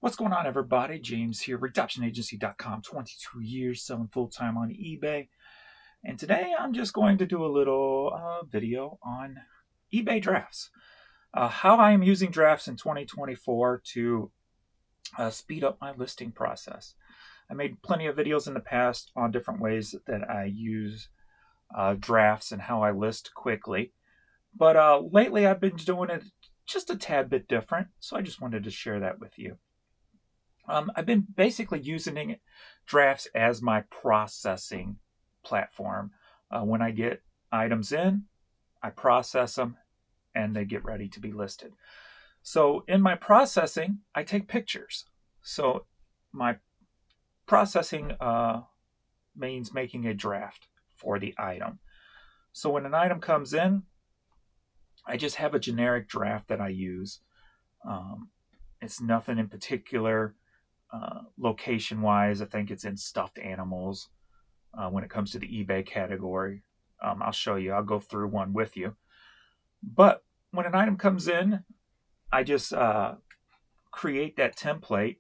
What's going on, everybody? James here, redoptionagency.com, 22 years selling full-time on eBay. And today I'm just going to do a little video on eBay drafts. How I am using drafts in 2024 to speed up my listing process. I made plenty of videos in the past on different ways that I use drafts and how I list quickly. But lately I've been doing it just a tad bit different, so I just wanted to share that with you. I've been basically using drafts as my processing platform. When I get items in, I process them, and they get ready to be listed. So in my processing, I take pictures. So my processing means making a draft for the item. So when an item comes in, I just have a generic draft that I use. It's nothing in particular. Location-wise, I think it's in stuffed animals when it comes to the eBay category. I'll show you. I'll go through one with you. But when an item comes in, I just create that template,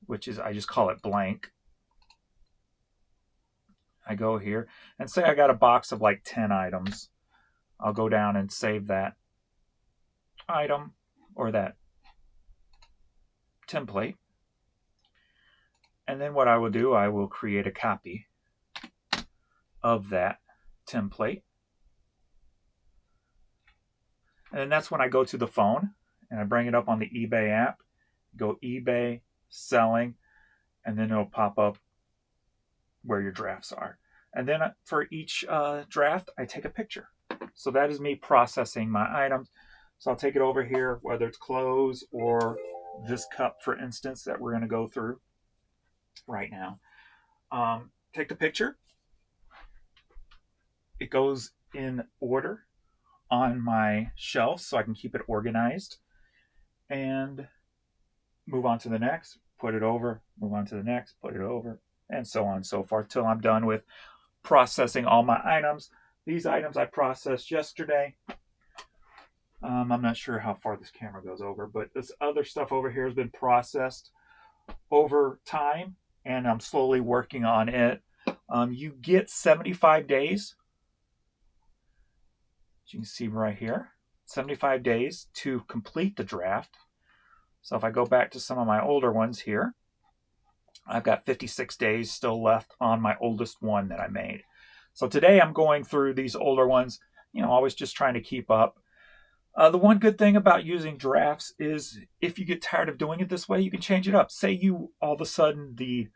which is, I just call it blank. I go here and say I got a box of like 10 items. I'll go down and save that item or that template. And then what I will do, I will create a copy of that template. And then that's when I go to the phone and I bring it up on the eBay app, go eBay, selling, and then it'll pop up where your drafts are. And then for each draft, I take a picture. So that is me processing my items. So I'll take it over here, whether it's clothes or this cup, for instance, that we're going to go through right now. Take the picture. It goes in order on my shelf so I can keep it organized, and move on to the next, put it over, move on to the next, put it over, and so on and so forth till I'm done with processing all my items. These items I processed yesterday. I'm not sure how far this camera goes over, but this other stuff over here has been processed over time, and I'm slowly working on it. You get 75 days, as you can see right here, 75 days to complete the draft. So if I go back to some of my older ones here, I've got 56 days still left on my oldest one that I made. So today I'm going through these older ones, always just trying to keep up. The one good thing about using drafts is if you get tired of doing it this way, you can change it up. Say you all of a sudden the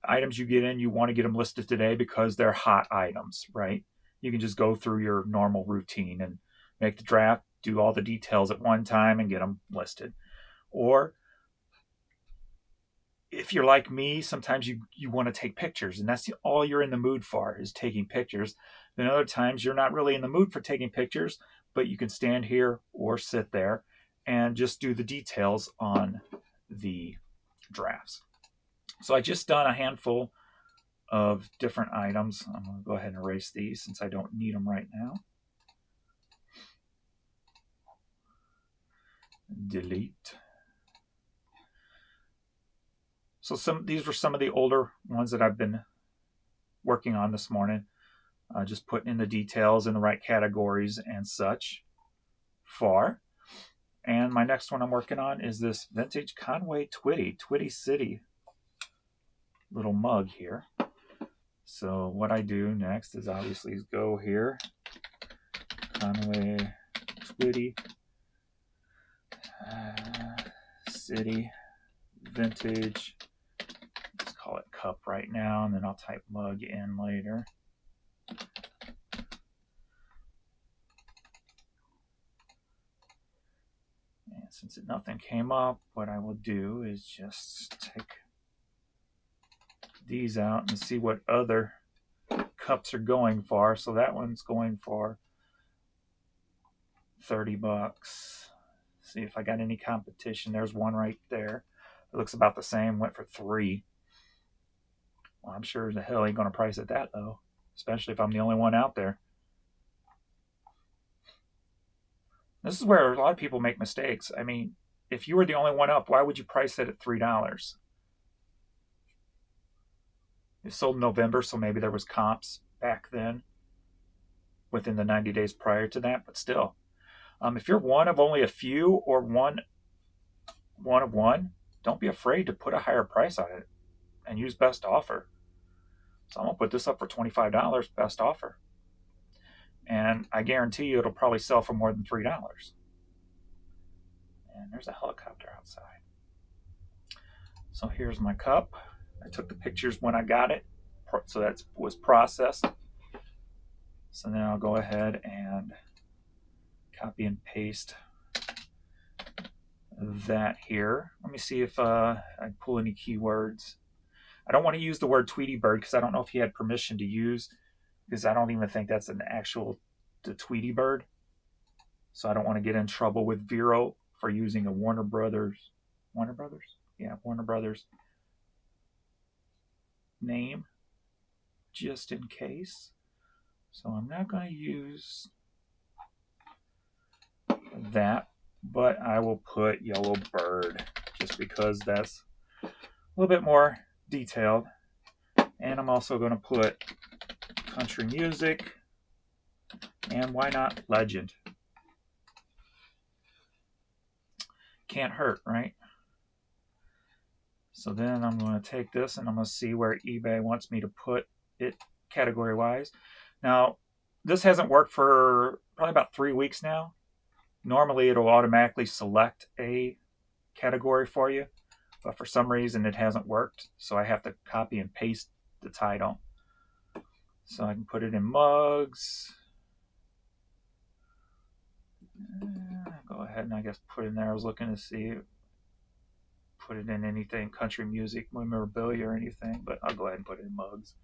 items you get in, you want to get them listed today because they're hot items, right? You can just go through your normal routine and make the draft, do all the details at one time and get them listed. Or if you're like me, sometimes you want to take pictures, and that's all you're in the mood for, is taking pictures. Then other times you're not really in the mood for taking pictures, but you can stand here or sit there and just do the details on the drafts. So I just done a handful of different items. I'm going to go ahead and erase these since I don't need them right now. Delete. So these were some of the older ones that I've been working on this morning. Just putting in the details in the right categories and such far. And my next one I'm working on is this vintage Conway Twitty City little mug here. So what I do next is obviously go here, Conway Twitty City vintage. Let's call it cup right now, and then I'll type mug in later. And since nothing came up, what I will do is just take these out and see what other cups are going for. So that one's going for $30. See if I got any competition. There's one right there. It looks about the same. Went for $3. Well, I'm sure the hell ain't going to price it that low, especially if I'm the only one out there. This is where a lot of people make mistakes. I mean, if you were the only one up, why would you price it at $3? It sold in November, so maybe there was comps back then within the 90 days prior to that, but still. If you're one of only a few or one of one, don't be afraid to put a higher price on it and use best offer. So I'm going to put this up for $25, best offer. And I guarantee you it'll probably sell for more than $3. And there's a helicopter outside. So here's my cup. I took the pictures when I got it, so that was processed. So then I'll go ahead and copy and paste that here. Let me see if I pull any keywords. I don't want to use the word Tweety Bird because I don't know if he had permission to use, because I don't even think that's an actual the Tweety Bird. So I don't want to get in trouble with Vero for using a Warner Brothers name, just in case. So I'm not going to use that, but I will put Yellow Bird just because that's a little bit more detailed. And I'm also going to put country music, and why not legend? Can't hurt, right? So then I'm going to take this and I'm going to see where eBay wants me to put it category wise. Now, this hasn't worked for probably about 3 weeks now. Normally it'll automatically select a category for you, but for some reason it hasn't worked, so I have to copy and paste the title. So I can put it in mugs. Go ahead and I guess put it in there. I was looking to see, put it in anything, country music, memorabilia or anything, but I'll go ahead and put it in mugs.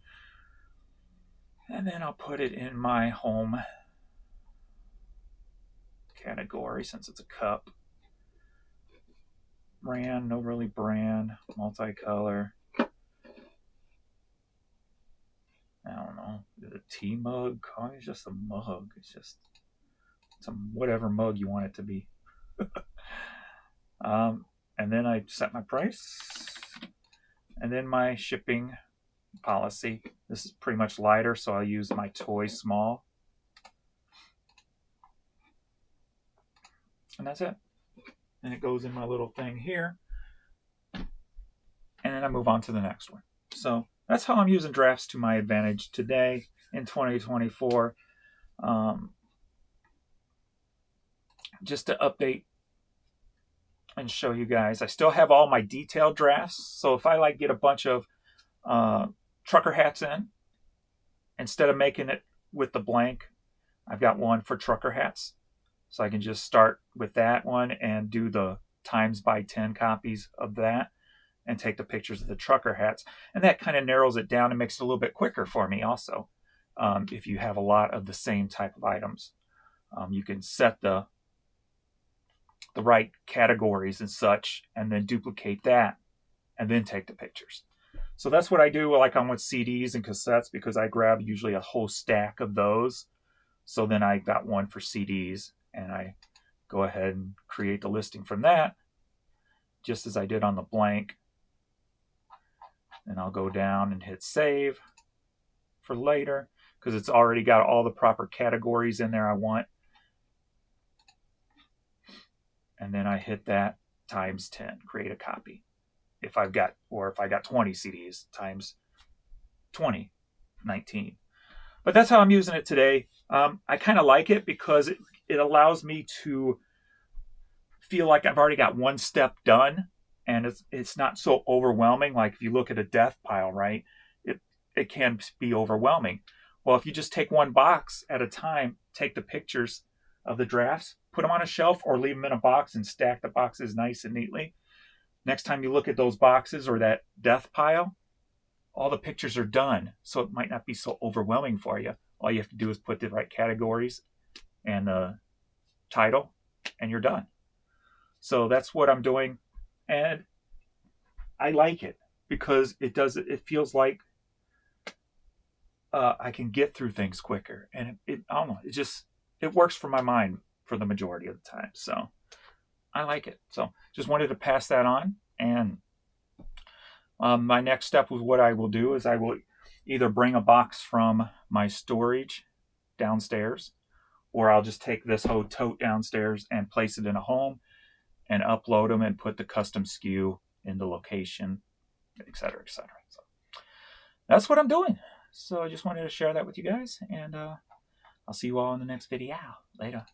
And then I'll put it in my home category since it's a cup. Brand, no really brand, multicolor. I don't know. Is it a tea mug? Oh, it's just a mug. It's just some whatever mug you want it to be. And then I set my price. And then my shipping policy. This is pretty much lighter, so I'll use my toy small. And that's it. And it goes in my little thing here. And then I move on to the next one. So that's how I'm using drafts to my advantage today in 2024. Just to update and show you guys, I still have all my detailed drafts. So if I like get a bunch of trucker hats in, instead of making it with the blank, I've got one for trucker hats. So I can just start with that one and do the times by 10 copies of that and take the pictures of the trucker hats. And that kind of narrows it down and makes it a little bit quicker for me also. If you have a lot of the same type of items, you can set the right categories and such, and then duplicate that and then take the pictures. So that's what I do like I'm with CDs and cassettes, because I grab usually a whole stack of those. So then I got one for CDs, and I go ahead and create the listing from that, just as I did on the blank. And I'll go down and hit save for later, because it's already got all the proper categories in there I want. And then I hit that times 10, create a copy. If I got 20 CDs times 20, 19. But that's how I'm using it today. I kind of like it because it allows me to feel like I've already got one step done, and it's not so overwhelming. Like if you look at a Deathpile, right, it can be overwhelming. Well, if you just take one box at a time, take the pictures of the drafts, put them on a shelf or leave them in a box and stack the boxes nice and neatly. Next time you look at those boxes or that Deathpile, all the pictures are done. So it might not be so overwhelming for you. All you have to do is put the right categories and the title, and you're done. So that's what I'm doing. And I like it because it feels like I can get through things quicker. And I don't know, it works for my mind for the majority of the time. So I like it. So just wanted to pass that on. And my next step with what I will do is I will either bring a box from my storage downstairs, or I'll just take this whole tote downstairs and place it in a home and upload them and put the custom SKU in the location, etc., etc. So that's what I'm doing. So I just wanted to share that with you guys, and I'll see you all in the next video. Later.